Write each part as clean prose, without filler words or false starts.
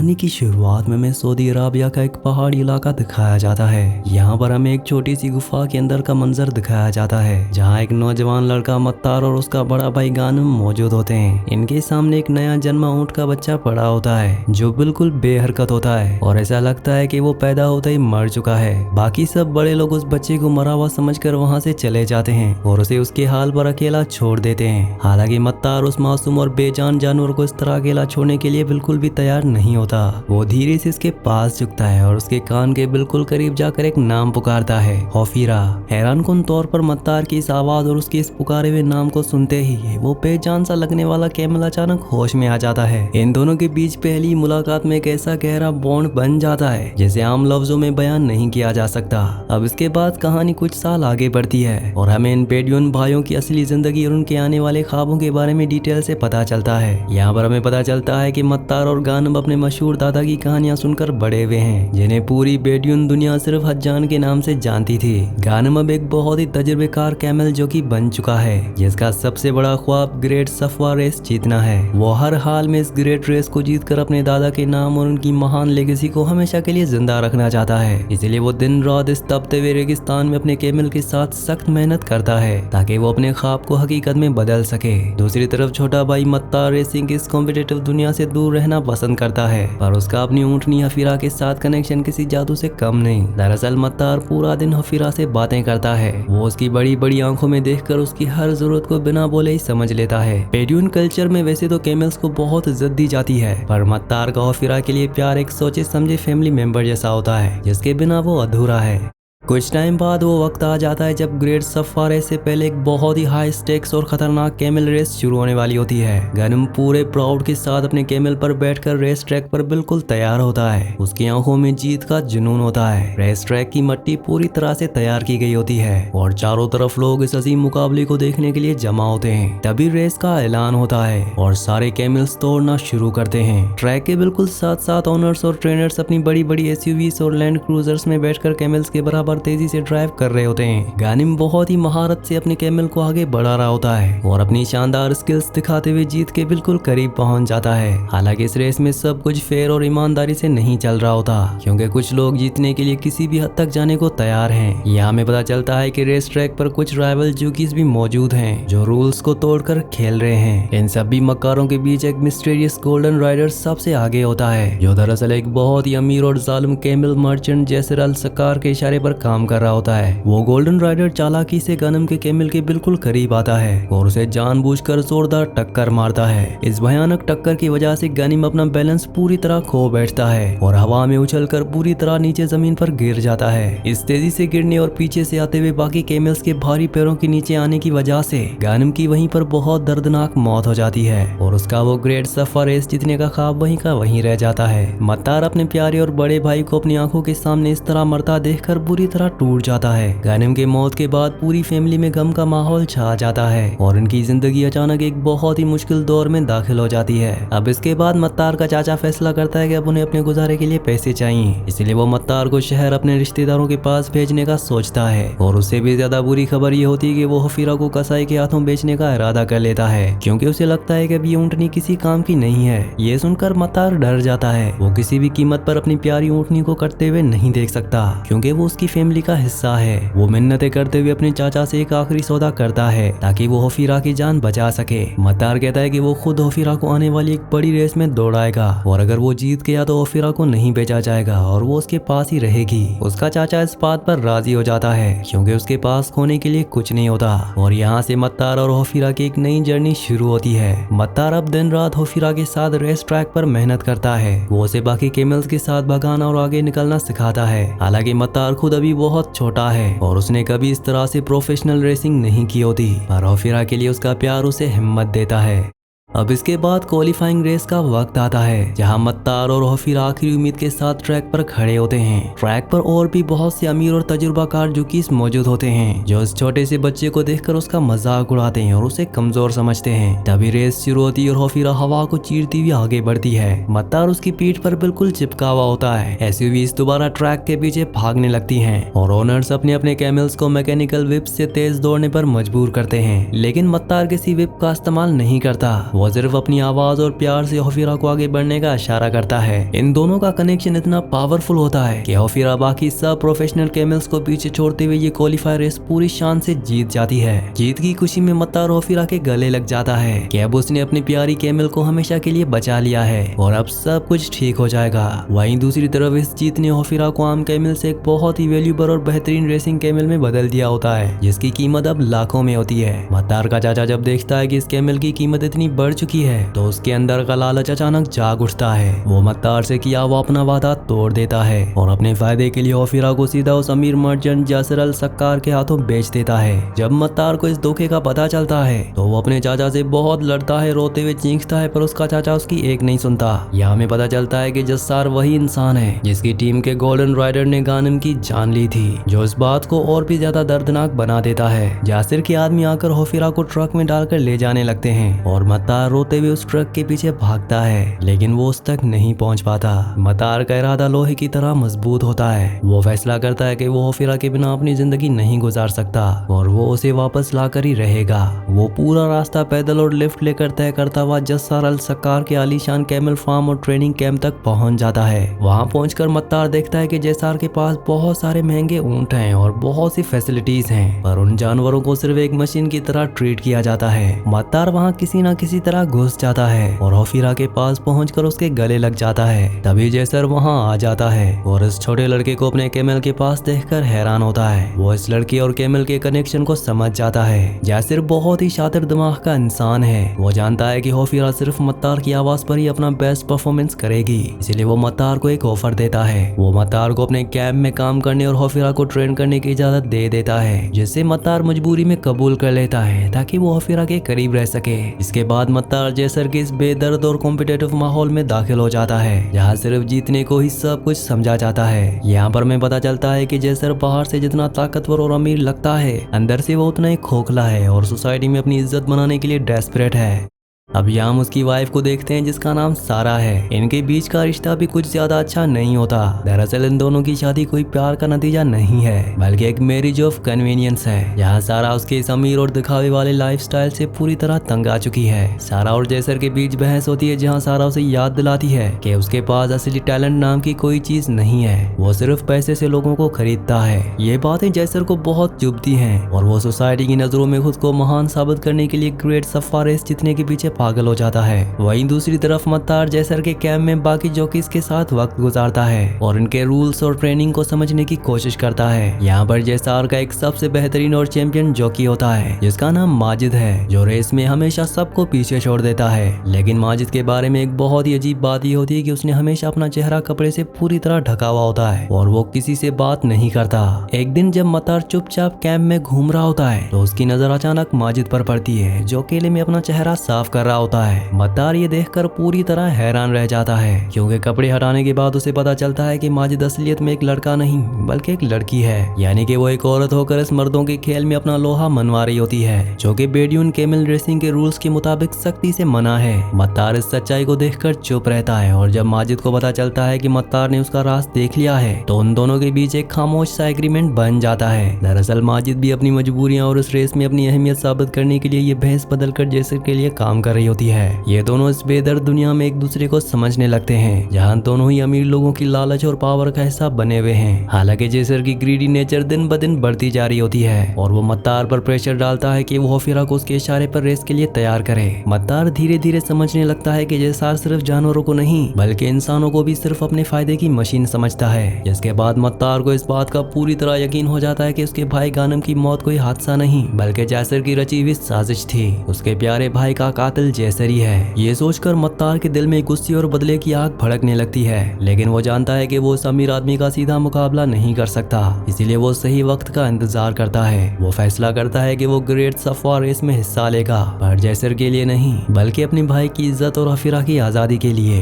कहानी की शुरुआत में हमें सऊदी अरबिया का एक पहाड़ी इलाका दिखाया जाता है। यहाँ पर हमें एक छोटी सी गुफा के अंदर का मंजर दिखाया जाता है, जहाँ एक नौजवान लड़का मत्तार और उसका बड़ा भाई गानिम मौजूद होते हैं। इनके सामने एक नया जन्मा ऊँट का बच्चा पड़ा होता है, जो बिल्कुल बेहरकत होता है और ऐसा लगता है कि वो पैदा होते ही मर चुका है। बाकी सब बड़े लोग उस बच्चे को मरा हुआ समझकर वहाँ से चले जाते हैं और उसे उसके हाल पर अकेला छोड़ देते हैं। हालांकि मत्तार उस मासूम और बेजान जानवर को इस तरह अकेला छोड़ने के लिए बिल्कुल भी तैयार नहीं होता। वो धीरे से इसके पास झुकता है और उसके कान के बिल्कुल करीब जाकर एक नाम पुकारता है, हफीरा। हैरानकुन तौर पर मत्तार की इस आवाज और उसके इस पुकारे हुए नाम को सुनते ही वो बेजान सा लगने वाला कैमल अचानक होश में आ जाता है। इन दोनों के बीच पहली मुलाकात में एक ऐसा गहरा बॉन्ड बन जाता है जिसे आम लफ्जों में बयान नहीं किया जा सकता। अब इसके बाद कहानी कुछ साल आगे बढ़ती है और हमें इन बेडूइन भाइयों की असली जिंदगी और उनके आने वाले ख्वाबों के बारे में डिटेल से पता चलता है। यहाँ पर हमें पता चलता है कि मत्तार और गानिम अपने मशहूर दादा की कहानियां सुनकर बड़े हुए हैं, जिन्हें पूरी बेडूइन दुनिया सिर्फ हज्जान के नाम से जानती थी। गानिम अब एक बहुत ही तजुर्बेकार कैमल जो कि बन चुका है, जिसका सबसे बड़ा ख्वाब ग्रेट सफवा रेस जीतना है। वो हर हाल में इस ग्रेट रेस को जीतकर अपने दादा के नाम और उनकी महान लेगेसी को हमेशा के लिए जिंदा रखना चाहता है। इसलिए वो दिन रात इस तपते हुए रेगिस्तान में अपने कैमल के साथ सख्त मेहनत करता है ताकि वो अपने ख्वाब को हकीकत में बदल सके। दूसरी तरफ छोटा भाई मत्तार रेसिंग की इस कॉम्पिटिटिव दुनिया से दूर रहना पसंद करता है, पर उसका अपनी ऊँटनी हफीरा के साथ कनेक्शन किसी जादू से कम नहीं। दरअसल मत्तार पूरा दिन हफीरा से बातें करता है। वो उसकी बड़ी बड़ी आंखों में देखकर उसकी हर जरूरत को बिना बोले ही समझ लेता है। बेडूइन कल्चर में वैसे तो कैमल्स को बहुत इज्जत दी जाती है, पर मत्तार का हफीरा के लिए प्यार एक सोचे समझे फैमिली मेंबर जैसा होता है, जिसके बिना वो अधूरा है। कुछ टाइम बाद वो वक्त आ जाता है जब ग्रेट सफवा रेस से पहले एक बहुत ही हाई स्टेक्स और खतरनाक कैमल रेस शुरू होने वाली होती है। गानिम पूरे प्राउड के साथ अपने कैमल पर बैठकर रेस ट्रैक पर बिल्कुल तैयार होता है। उसकी आंखों में जीत का जुनून होता है। रेस ट्रैक की मिट्टी पूरी तरह से तैयार की गई होती है और चारों तरफ लोग इस अजीम मुकाबले को देखने के लिए जमा होते हैं। तभी रेस का ऐलान होता है और सारे कैमल्स दौड़ना शुरू करते हैं। ट्रैक के बिल्कुल साथ साथ ओनर्स और ट्रेनर्स अपनी बड़ी बड़ी एसयूवीज और लैंड क्रूजर्स में बैठकर कैमल्स के बराबर तेजी से ड्राइव कर रहे होते हैं। गानिम बहुत ही महारत से अपने कैमल को आगे बढ़ा रहा होता है और अपनी शानदार स्किल्स दिखाते हुए जीत के बिल्कुल करीब पहुंच जाता है। हालांकि इस रेस में सब कुछ फेयर और ईमानदारी से नहीं चल रहा होता, क्योंकि कुछ लोग जीतने के लिए किसी भी हद तक जाने को तैयार हैं। यहाँ हमें पता चलता है कि रेस ट्रैक पर कुछ राइवल जूकीज भी मौजूद हैं, जो रूल्स को तोड़कर खेल रहे हैं। इन सभी मक्कारों के बीच एक मिस्टीरियस गोल्डन राइडर सबसे आगे होता है, जो दरअसल एक बहुत ही अमीर और जालिम कैमल मर्चेंट जैसे अल सकार के इशारे पर काम कर रहा होता है। वो गोल्डन राइडर चालाकी से गानिम के कैमल के बिल्कुल करीब आता है और उसे जानबूझकर जोरदार टक्कर मारता है। इस भयानक टक्कर की वजह से गानिम अपना बैलेंस पूरी तरह खो बैठता है और हवा में उछलकर पूरी तरह नीचे जमीन पर गिर जाता है। इस तेजी से गिरने और पीछे से आते हुए बाकी कैमल्स के भारी पैरों के नीचे आने की वजह से गानिम की वहीं पर बहुत दर्दनाक मौत हो जाती है और उसका वो ग्रेट सफवा रेस जीतने का ख्वाब वहीं का वहीं रह जाता है। मत्तार अपने प्यारे और बड़े भाई को अपनी आंखों के सामने इस तरह मरता देखकर बुरी तरह टूट जाता है। गानिम के मौत के बाद पूरी फैमिली में गम का माहौल छा जाता है और इनकी जिंदगी अचानक एक बहुत ही मुश्किल दौर में दाखिल हो जाती है। अब इसके बाद मत्तार का चाचा फैसला करता है कि अब उन्हें अपने गुजारे के लिए पैसे चाहिए, इसलिए वो मत्तार को शहर अपने रिश्तेदारों के पास भेजने का सोचता है। और उससे भी ज्यादा बुरी खबर ये होती है कि वो हफीरा को कसाई के हाथों बेचने का इरादा कर लेता है, क्योंकि उसे लगता है कि अब ये ऊँटनी किसी काम की नहीं है। ये सुनकर मत्तार डर जाता है। वो किसी भी कीमत पर अपनी प्यारी ऊँटनी को कटते हुए नहीं देख सकता, क्योंकि वो उसकी फैमिली का हिस्सा है। वो मिन्नतें करते हुए अपने चाचा से एक आखिरी सौदा करता है ताकि वो हफीरा की जान बचा सके। मत्तार कहता है कि वो खुद हफीरा को आने वाली एक बड़ी रेस में दौड़ाएगा और अगर वो जीत गया तो हफीरा को नहीं बेचा जाएगा और वो उसके पास ही रहेगी। उसका चाचा इस बात पर राजी हो जाता है, क्योंकि उसके पास खोने के लिए कुछ नहीं होता। और यहाँ से मत्तार और हफीरा की एक नई जर्नी शुरू होती है। मत्तार अब दिन रात हफीरा के साथ रेस ट्रैक पर मेहनत करता है। वो उसे बाकी कैमल्स के साथ भगाना और आगे निकलना सिखाता है। हालांकि मत्तार खुद अभी बहुत छोटा है और उसने कभी इस तरह से प्रोफेशनल रेसिंग नहीं की होती, पर हफीरा के लिए उसका प्यार उसे हिम्मत देता है। अब इसके बाद क्वालिफाइंग रेस का वक्त आता है, जहां मत्तार और हफीरा आखिरी उम्मीद के साथ ट्रैक पर खड़े होते हैं। ट्रैक पर और भी बहुत से अमीर और तजुर्बाकार जूकीज मौजूद होते हैं, जो इस छोटे से बच्चे को देखकर उसका मजाक उड़ाते हैं और उसे कमजोर समझते हैं। तभी रेस शुरू होती है और हफीरा हवा को चीरती हुई आगे बढ़ती है। मत्तार उसकी पीठ पर बिल्कुल चिपका हुआ होता है। एसयूवीज दोबारा ट्रैक के पीछे भागने लगती हैं और ओनर्स अपने अपने कैमल्स को मैकेनिकल विप से तेज दौड़ने पर मजबूर करते हैं, लेकिन मत्तार किसी विप का इस्तेमाल नहीं करता। वो सिर्फ अपनी आवाज और प्यार से हफीरा को आगे बढ़ने का इशारा करता है। इन दोनों का कनेक्शन इतना पावरफुल होता है कि हफीरा बाकी सब प्रोफेशनल कैमल्स को पीछे छोड़ते हुए ये क्वालिफायर रेस पूरी शान से जीत जाती है। जीत की खुशी में मत्तार हफीरा के गले लग जाता है कि अब उसने अपनी प्यारी कैमल को हमेशा के लिए बचा लिया है और अब सब कुछ ठीक हो जाएगा। वहीं दूसरी तरफ इस जीत ने हफीरा को आम कैमल से एक बहुत ही वैल्यूएबल और बेहतरीन रेसिंग कैमल में बदल दिया होता है, जिसकी कीमत अब लाखों में होती है। मत्तार का चाचा जब देखता है कि इस कैमल की कीमत इतनी बढ़ चुकी है तो उसके अंदर का लालच अचानक जाग उठता है। वो मत्तार से किया वो अपना वादा तोड़ देता है और अपने फायदे के लिए हफीरा को सीधा उस अमीर मर्चेंट जासिर अल सक्कार के हाथों बेच देता है। जब मत्तार को इस धोखे का पता चलता है तो वो अपने चाचा से बहुत लड़ता है, रोते हुए चीखता है, पर उसका चाचा उसकी एक नहीं सुनता। यहाँ हमें पता चलता है कि जस्सार वही इंसान है जिसकी टीम के गोल्डन राइडर ने गानिम की जान ली थी, जो इस बात को और भी ज्यादा दर्दनाक बना देता है। जासिर के आदमी आकर हफीरा को ट्रक में डालकर ले जाने लगते हैं और मत्तार रोते हुए उस ट्रक के पीछे भागता है, लेकिन वो उस तक नहीं पहुंच पाता। मत्तार का इरादा लोहे की तरह मजबूत होता है। वो फैसला करता है कि वो हफीरा के बिना अपनी जिंदगी नहीं गुजार सकता और वो उसे वापस लाकर ही रहेगा। वो पूरा रास्ता पैदल और लिफ्ट लेकर तय करता हुआ जस्सार अल सक्कार के आलीशान कैमल फार्म और ट्रेनिंग कैंप तक पहुंच जाता है। वहां पहुंचकर मत्तार देखता है कि जस्सार के पास बहुत सारे महंगे ऊंट हैं और बहुत सी फैसिलिटीज हैं, पर उन जानवरों को सिर्फ एक मशीन की तरह ट्रीट किया जाता है। मत्तार वहां किसी न किसी तरह घुस जाता है और हफीरा के पास पहुंचकर उसके गले लग जाता है। तभी जैसर वहां आ जाता है और इस छोटे लड़के को अपने कैमल के पास देखकर हैरान होता है। वो इस लड़की और कैमल के कनेक्शन को समझ जाता है। जैसर बहुत ही शातिर दिमाग का इंसान है। वो जानता है कि हफीरा सिर्फ मत्तार की आवाज पर ही अपना बेस्ट परफॉर्मेंस करेगी, इसलिए वो मत्तार को एक ऑफर देता है। वो मत्तार को अपने कैंप में काम करने और हफीरा को ट्रेन करने की इजाजत दे देता है, जिससे मत्तार मजबूरी में कबूल कर लेता है ताकि वो हफीरा के करीब रह सके। इसके बाद मत्तार जैसर के इस बेदर्द और कॉम्पिटिटिव माहौल में दाखिल हो जाता है, जहाँ सिर्फ जीतने को ही सब कुछ समझा जाता है। यहाँ पर हमें पता चलता है कि जैसर बाहर से जितना ताकतवर और अमीर लगता है, अंदर से वो उतना ही खोखला है और सोसाइटी में अपनी इज्जत बनाने के लिए डेस्परेट है। अब यहाँ हम उसकी वाइफ को देखते हैं जिसका नाम सारा है। इनके बीच का रिश्ता भी कुछ ज्यादा अच्छा नहीं होता। दरअसल इन दोनों की शादी कोई प्यार का नतीजा नहीं है, बल्कि एक मैरिज ऑफ कन्वीनियंस है। यहाँ सारा उसके इस अमीर और दिखावे वाले लाइफस्टाइल से पूरी तरह तंग आ चुकी है। सारा और जैसर के बीच बहस होती है, जहाँ सारा उसे याद दिलाती है कि उसके पास असली टैलेंट नाम की कोई चीज नहीं है, वो सिर्फ पैसे से लोगों को खरीदता है। ये बातें जैसर को बहुत चुभती है और वो सोसाइटी की नजरों में खुद को महान साबित करने के लिए ग्रेट सफा रेस जीतने के पीछे पागल हो जाता है। वहीं दूसरी तरफ मत्तार जैसर के कैंप में बाकी जॉकीज के साथ वक्त गुजारता है और इनके रूल्स और ट्रेनिंग को समझने की कोशिश करता है। यहाँ पर जैसार का एक सबसे बेहतरीन और चैंपियन जॉकी होता है जिसका नाम माजिद है, जो रेस में हमेशा सबको पीछे छोड़ देता है। लेकिन माजिद के बारे में एक बहुत ही अजीब बात ये होती है कि उसने हमेशा अपना चेहरा कपड़े से पूरी तरह ढका हुआ होता है और वो किसी से बात नहीं करता। एक दिन जब मत्तार चुपचाप कैंप में घूम रहा होता है तो उसकी नजर अचानक माजिद पर पड़ती है, जो अकेले में अपना चेहरा साफ कर रहा होता है। मत्तार ये देखकर पूरी तरह हैरान रह जाता है, क्योंकि कपड़े हटाने के बाद उसे पता चलता है कि माजिद असलियत में एक लड़का नहीं बल्कि एक लड़की है, यानी कि वो एक औरत होकर इस मर्दों के खेल में अपना लोहा मनवा रही होती है, जो कि बेड्यून कैमल रेसिंग के रूल्स के मुताबिक सख्ती से मना है। मत्तार इस सच्चाई को देखकर चुप रहता है और जब माजिद को पता चलता है कि मत्तार ने उसका राज देख लिया है तो उन दोनों के बीच एक खामोश सा एग्रीमेंट बन जाता है। दरअसल माजिद भी अपनी मजबूरियां और इस रेस में अपनी अहमियत साबित करने के लिए ये भैंस बदलकर जैसर के लिए काम कर रही होती है। ये दोनों इस बेदर्द दुनिया में एक दूसरे को समझने लगते हैं, जहाँ दोनों ही अमीर लोगों की लालच और पावर का हिस्सा बने हुए हैं। हालांकि जैसर की ग्रीडी नेचर दिन ब दिन बढ़ती जा रही होती है और वो मत्तार पर प्रेशर डालता है कि वो हफीरा को उसके इशारे पर रेस के लिए तैयार करे। मत्तार धीरे धीरे समझने लगता है कि जैसार सिर्फ जानवरों को नहीं बल्कि इंसानों को भी सिर्फ अपने फायदे की मशीन समझता है। जिसके बाद मत्तार को इस बात का पूरी तरह यकीन हो जाता है कि उसके भाई गानिम की मौत कोई हादसा नहीं बल्कि जैसर की रची हुई साजिश थी। उसके प्यारे भाई का कातिल जैसर ही है। ये सोचकर मत्तार के दिल में गुस्से और बदले की आग भड़कने लगती है, लेकिन वो जानता है कि वो उस अमीर आदमी का सीधा मुकाबला नहीं कर सकता, इसीलिए वो सही वक्त का इंतजार करता है। वो फैसला करता है कि वो ग्रेट सफा रेस में हिस्सा लेगा, पर जैसर के लिए नहीं बल्कि अपने भाई की इज्जत और हफीरा की आजादी के लिए।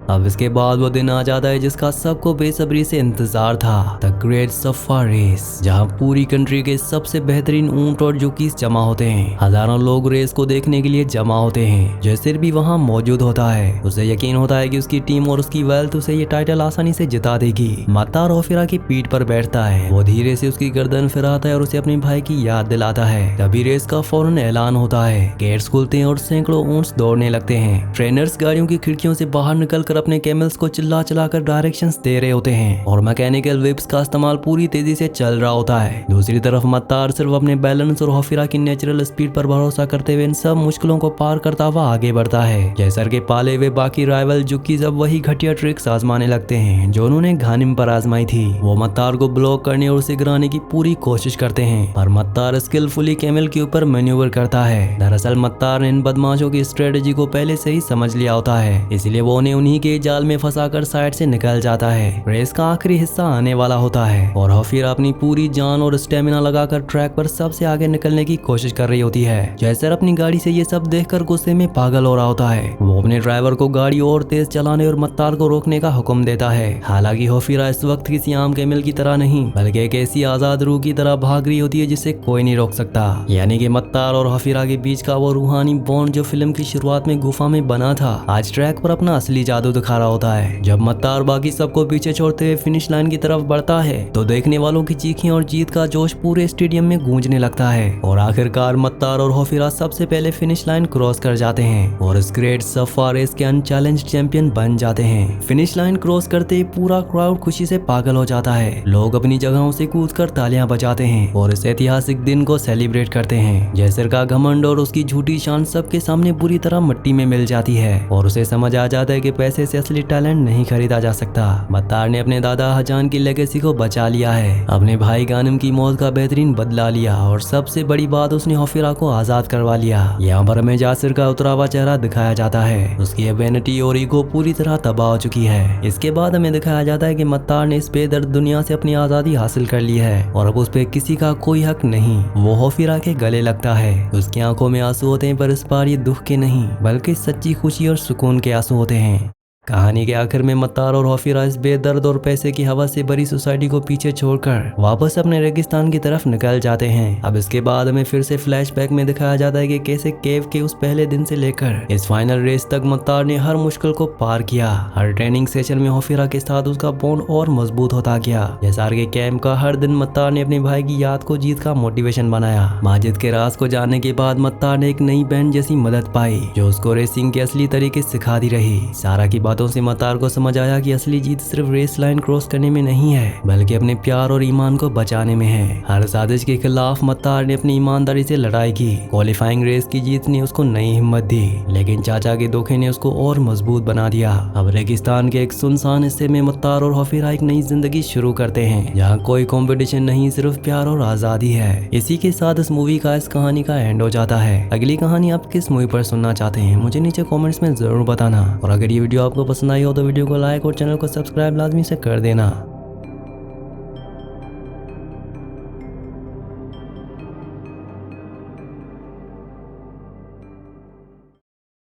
अब इसके बाद वो दिन आ जाता है जिसका सबको बेसब्री से इंतजार था, द ग्रेट सफा रेस, जहाँ पूरी कंट्री के सबसे बेहतरीन ऊंट और जुकीज जमा होते हैं। हजारों लोग रेस को देखने के लिए जमा होते हैं। जैसिर भी वहाँ मौजूद होता है। उसे यकीन होता है कि उसकी टीम और उसकी वेल्थ उसे ये टाइटल आसानी से जिता देगी। मत्तार होफिरा की पीठ पर बैठता है। वो धीरे से उसकी गर्दन फिराता है और उसे अपने भाई की याद दिलाता है। तभी रेस का फौरन ऐलान होता है। गेट्स खुलते हैं और सैकड़ों ऊंट्स दौड़ने लगते हैं। ट्रेनर्स गाड़ियों की खिड़कियों से बाहर निकलकर अपने कैमल्स को चिल्ला चिल्लाकर डायरेक्शंस दे रहे होते हैं और मैकेनिकल व्हिप्स का इस्तेमाल पूरी तेजी से चल रहा होता है। दूसरी तरफ मत्तार सिर्फ अपने बैलेंस और होफिरा की नेचुरल स्पीड पर भरोसा करते हुए इन सब मुश्किलों को पार करता हुआ आगे बढ़ता है। जैसर के पाले हुए बाकी राइवल जुकीज अब वही घटिया ट्रिक्स आजमाने लगते हैं जो उन्होंने घानिम पर आजमाई थी। वो मत्तार को ब्लॉक करने और उसे गिराने की पूरी कोशिश करते हैं, पर मत्तार स्किलफुली कैमल के ऊपर मैन्यूवर करता है। दरअसल मत्तार ने इन बदमाशों की स्ट्रेटेजी को पहले से ही समझ लिया होता है, इसलिए वो उन्हें उन्हीं के जाल में फंसाकर साइड से निकल जाता है। रेस का आखिरी हिस्सा आने वाला होता है और होफिरा अपनी पूरी जान और स्टेमिना लगाकर ट्रैक पर सबसे आगे निकलने की कोशिश कर रही होती है। जैसर अपनी गाड़ी से ये सब देखकर गुस्से में पागल हो रहा होता है। वो अपने ड्राइवर को गाड़ी और तेज चलाने और मत्तार को रोकने का हुक्म देता है। हालांकि होफिरा इस वक्त किसी आम कैमल की तरह नहीं बल्कि एक ऐसी आजाद रूह की तरह भाग रही होती है जिसे कोई नहीं रोक सकता। यानी कि मत्तार और होफिरा के बीच का वो रूहानी बॉन्ड जो फिल्म की शुरुआत में गुफा में बना था आज ट्रैक पर अपना असली जादू दिखा रहा होता है। जब मत्तार बाकी सबको पीछे छोड़ते हुए फिनिश लाइन की तरफ बढ़ता है तो देखने वालों की चीखें और जीत का जोश पूरे स्टेडियम में गूंजने लगता है और आखिरकार मत्तार और होफिरा सबसे पहले फिनिश लाइन क्रॉस कर जाते हैं और इस ग्रेट सफा रेस के अनचैलेंज्ड चैंपियन बन जाते हैं। फिनिश लाइन क्रॉस करते ही पूरा क्राउड खुशी से पागल हो जाता है। लोग अपनी जगहों से कूदकर तालियां बजाते हैं और इस ऐतिहासिक दिन को सेलिब्रेट करते हैं। जैसर का घमंड और उसकी झूठी शान सबके सामने बुरी तरह मिट्टी में मिल जाती है और उसे समझ आ जाता है कि पैसे से असली टैलेंट नहीं खरीदा जा सकता। मत्तार ने अपने दादा हजान की लेगेसी को बचा लिया है, अपने भाई गानिम की मौत का बेहतरीन बदला लिया और सबसे बड़ी बात उसने होफिरा को आजाद करवा लिया। यहाँ पर हमें जासिर का उतरा हुआ चेहरा दिखाया जाता है। उसकी वैनिटी और ईगो पूरी तरह तबाह हो चुकी है। इसके बाद हमें दिखाया जाता है कि मत्तार ने इस बेदर्द दुनिया से अपनी आजादी हासिल कर ली है और अब उस पे किसी का कोई हक नहीं। वो होफिरा के गले लगता है। उसकी आंखों में आंसू होते हैं पर इस बार ये दुख के नहीं बल्कि सच्ची खुशी और सुकून के आंसू होते हैं। कहानी के आखिर में मत्तार और होफिरा इस बेदर्द और पैसे की हवा से भरी सोसाइटी को पीछे छोड़कर वापस अपने रेगिस्तान की तरफ निकल जाते हैं। अब इसके बाद हमें फिर से फ्लैशबैक में दिखाया जाता है कि कैसे केव के उस पहले दिन से लेकर इस फाइनल रेस तक मत्तार ने हर मुश्किल को पार किया। हर ट्रेनिंग सेशन में होफिरा के साथ उसका बॉन्ड और मजबूत होता गया। जैसार के कैंप का हर दिन मत्तार ने अपने भाई की याद को जीत का मोटिवेशन बनाया। माजिद के राज को जानने के बाद मत्तार ने एक नई बैंड जैसी मदद पाई जो उसको रेसिंग के असली तरीके सिखाती रही। सारा की बातों से मत्तार को समझ आया कि असली जीत सिर्फ रेस लाइन क्रॉस करने में नहीं है बल्कि अपने प्यार और ईमान को बचाने में है। हर साजिश के खिलाफ मत्तार ने अपनी ईमानदारी से लड़ाई की। क्वालिफाइंग रेस की जीत ने उसको नई हिम्मत दी लेकिन चाचा के धोखे ने उसको और मजबूत बना दिया। अब रेगिस्तान के एक सुनसान हिस्से में मत्तार और होफिरा एक नई जिंदगी शुरू करते हैं जहाँ कोई कंपटीशन नहीं सिर्फ प्यार और आजादी है। इसी के साथ इस मूवी का इस कहानी का एंड हो जाता है। अगली कहानी आप किस मूवी पर सुनना चाहते हैं मुझे नीचे कॉमेंट्स में जरूर बताना और अगर ये वीडियो आपको पसंद आई हो तो वीडियो को लाइक और चैनल को सब्सक्राइब लाजमी से कर देना।